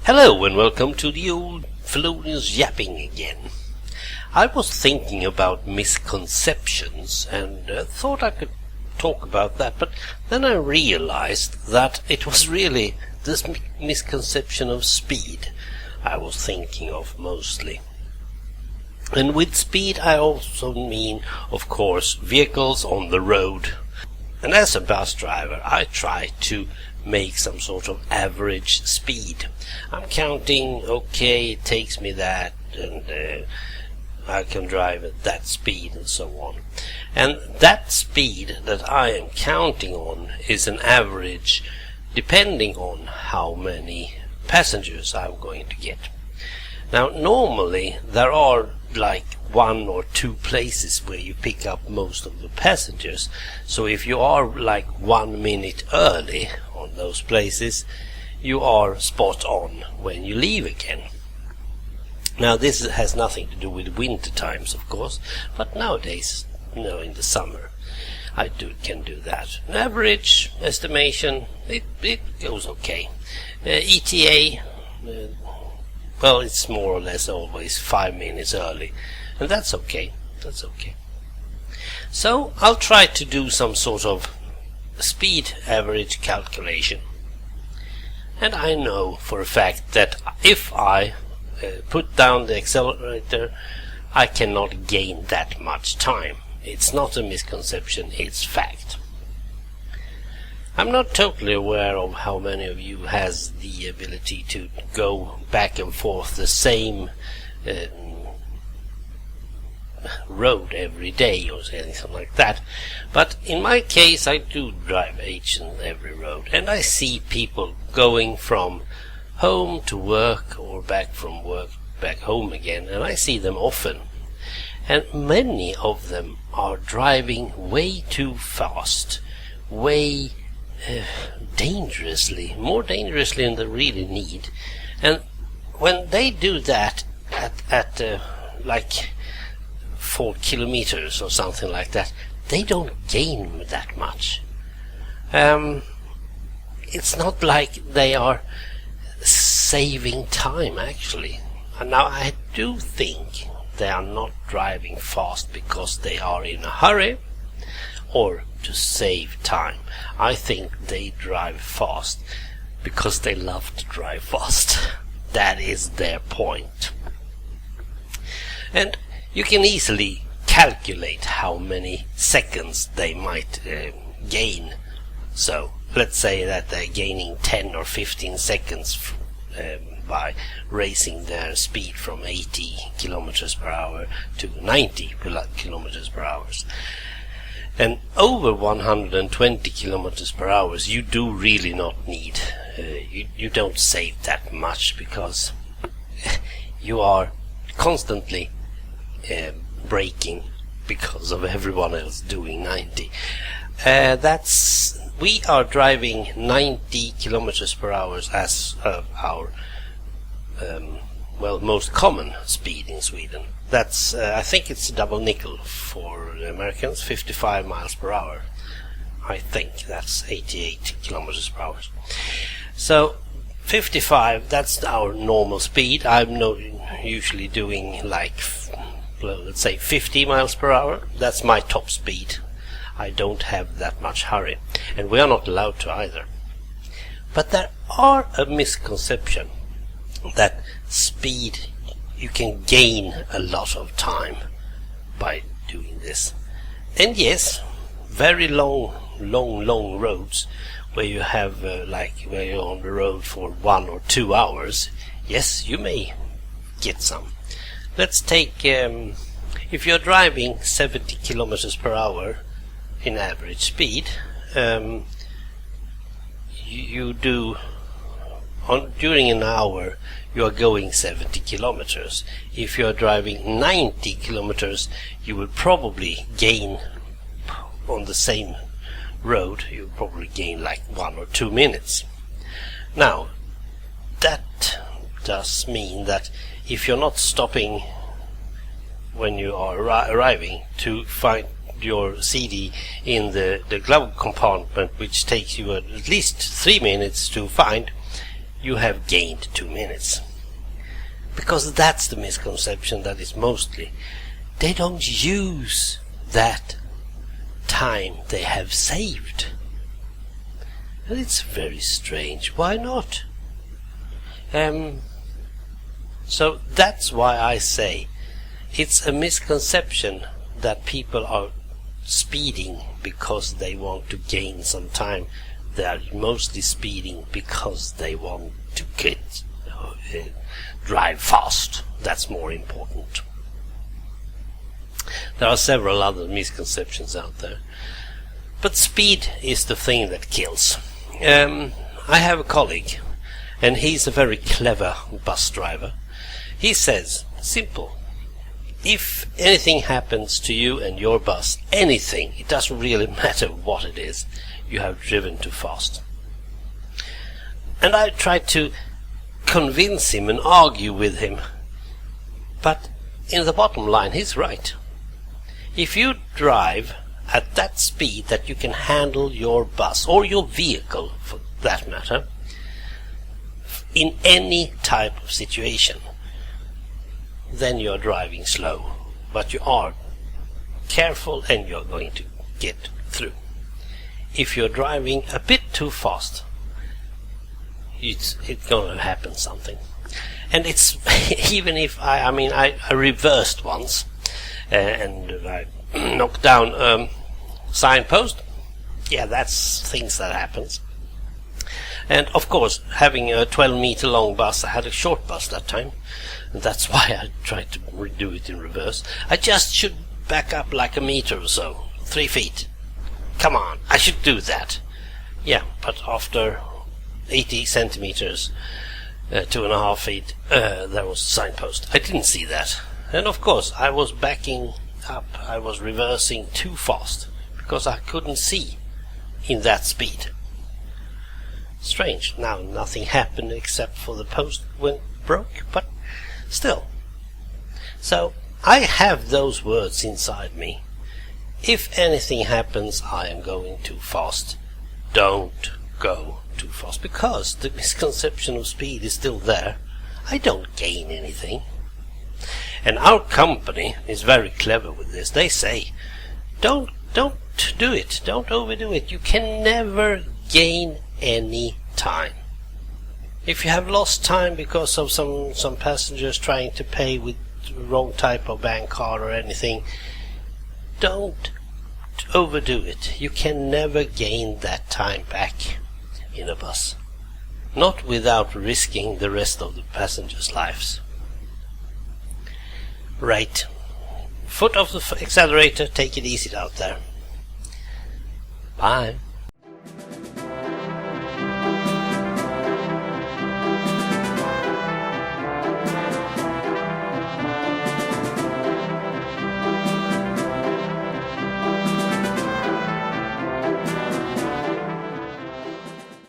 Hello and welcome to the old Fellonius Yapping again. I was thinking about misconceptions and thought I could talk about that, but then I realized that it was really this misconception of speed I was thinking of mostly. And with speed I also mean, of course, vehicles on the road. And as a bus driver I try to make some sort of average speed. I'm counting, okay, it takes me that, and I can drive at that speed and so on. And that speed that I am counting on is an average depending on how many passengers I'm going to get. Now normally there are like one or two places where you pick up most of the passengers, so if you are like 1 minute early on those places, you are spot on when you leave again. Now this has nothing to do with winter times, of course, but nowadays, in the summer I can do that. An average estimation, it goes okay. ETA, well, it's more or less always 5 minutes early, and that's okay. So I'll try to do some sort of speed average calculation. And I know for a fact that if I put down the accelerator, I cannot gain that much time. It's not a misconception, it's fact. I'm not totally aware of how many of you has the ability to go back and forth the same road every day or anything like that, but in my case I do drive each and every road, and I see people going from home to work or back from work back home again, and I see them often, and many of them are driving way too fast, way dangerously, more dangerously than they really need. And when they do that at like 4 kilometers or something like that, they don't gain that much. It's not like they are saving time actually. And now I do think they are not driving fast because they are in a hurry or to save time. I think they drive fast because they love to drive fast. That is their point. And you can easily calculate how many seconds they might gain. So let's say that they're gaining 10 or 15 seconds by raising their speed from 80 kilometers per hour to 90 kilometers per hour. And over 120 kilometers per hour, you do really not need, you don't save that much because you are constantly braking because of everyone else doing 90. We are driving 90 kilometers per hour as our most common speed in Sweden. That's I think it's double nickel for the Americans, 55 miles per hour. I think that's 88 kilometers per hour. So 55, that's our normal speed. I'm not usually doing like, let's say 50 miles per hour. That's my top speed. I don't have that much hurry, and we are not allowed to either. But there are a misconception that speed, you can gain a lot of time by doing this. And yes, very long roads where you have where you're on the road for 1 or 2 hours, yes, you may get some. Let's take if you're driving 70 kilometers per hour in average speed, you do during an hour you are going 70 kilometers. If you are driving 90 kilometers, you will probably gain on the same road, you will probably gain like 1 or 2 minutes. Now that does mean that if you're not stopping when you are arriving to find your CD in the glove compartment, which takes you at least 3 minutes to find, you have gained 2 minutes. Because that's the misconception that is mostly. They don't use that time they have saved. And it's very strange. Why not? So that's why I say it's a misconception that people are speeding because they want to gain some time. They are mostly speeding because they want to drive fast. That's more important. There are several other misconceptions out there. But speed is the thing that kills. I have a colleague, and he's a very clever bus driver. He says, simple, if anything happens to you and your bus, anything, it doesn't really matter what it is, you have driven too fast. And I tried to convince him and argue with him, but in the bottom line, he's right. If you drive at that speed that you can handle your bus, or your vehicle for that matter, in any type of situation, then you're driving slow, but you are careful and you're going to get through. If you're driving a bit too fast, it's gonna happen something. And it's even if I reversed once and I knocked down a signpost. Yeah, that's things that happens. And of course, having a 12-meter long bus, I had a short bus that time, and that's why I tried to do it in reverse. I just should back up like a meter or so, 3 feet. Come on, I should do that. Yeah, but after 80 centimeters, 2.5 feet, there was a signpost. I didn't see that. And of course, I was backing up, I was reversing too fast, because I couldn't see in that speed. Strange. Now nothing happened except for the post went broke, but still. So I have those words inside me. If anything happens, I am going too fast. Don't go too fast, because the misconception of speed is still there. I don't gain anything. And our company is very clever with this. They say, don't do it. Don't overdo it. You can never gain any time. If you have lost time because of some passengers trying to pay with the wrong type of bank card or anything, don't overdo it. You can never gain that time back in a bus. Not without risking the rest of the passengers' lives. Right. Foot off the accelerator, take it easy out there. Bye.